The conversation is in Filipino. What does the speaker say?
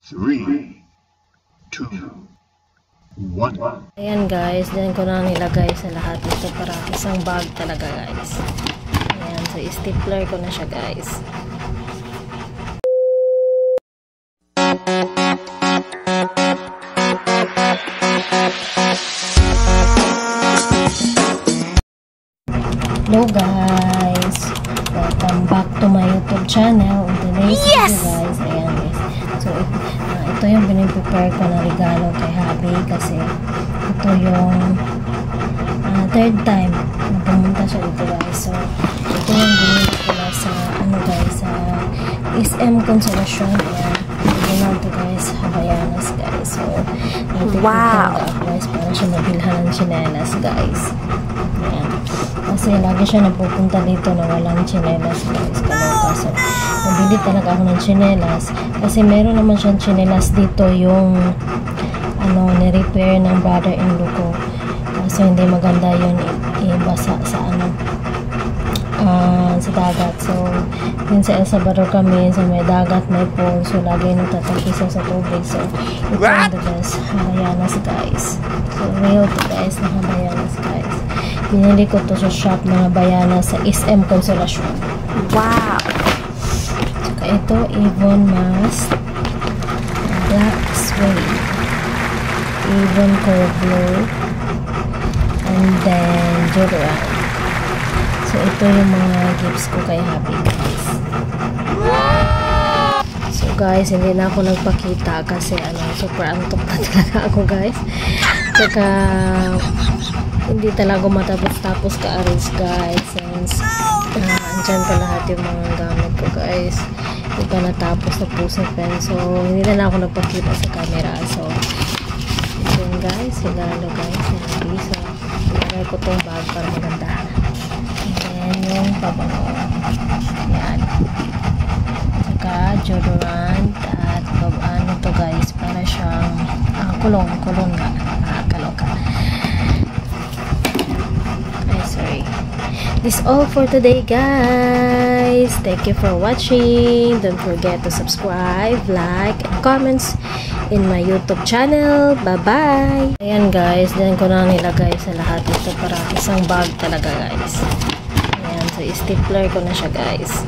3, 2, 1. Ayan guys, diyan ko na nilagay sa lahat ito para isang bag talaga guys. Ayan, so stapler ko na siya guys. Hello guys, welcome back to my YouTube channel. In today's video guys, ayan guys, so ito yung piniprepare ko na regalo kay Habi kasi ito yung third time na pumunta siya dito guys. So ito yung binili ko na sa guys, sa SM Consolacion. Ayan, binili to guys, Havaianas guys. So wow guys, para siya mabilhan ng chinelas guys. Ayan, kasi lagi siya napupunta dito na walang chinelas guys, kaloka. So nabili talaga ako ng chinelas kasi meron naman siyang chinelas dito yung ni-repair ng brother-in-law ko. So hindi maganda yun ibasa sa sa dagat. So yun sa El Salvador kami, so may dagat, may pool, so lagi nagtatakisaw sa tubig. So ito yung the best Havaianas guys. So real to guys na Havaianas guys. Binili ko to sa shop ng Havaianas sa SM Consolacion. Wow! Saka ito, Avon mask, black suede, Avon Cold Blue, and then deodorant. So ito yung mga gifts ko kay Habi guys. So guys, hindi na ako nagpakita kasi super antok na talaga ako guys. Saka hindi talaga matapos-tapos ka-arrange guys, since andyan pa lahat yung mga gamit ko guys. Hindi pa natapos na pusipan, so hindi na ako nagpakita sa camera. So yun guys, regalo guys, so ilagay ko tong bag para maganda. And yung pabango, yan, saka deodorant at to guys, para siyang kulong nga, kaloka. Sorry. This all for today guys. Thank you for watching. Don't forget to subscribe, like, and comments in my YouTube channel. Bye bye. Ayan guys, diyan ko na nilagay sa lahat ito para isang bag talaga guys. Ayan, so stapler ko na siya guys.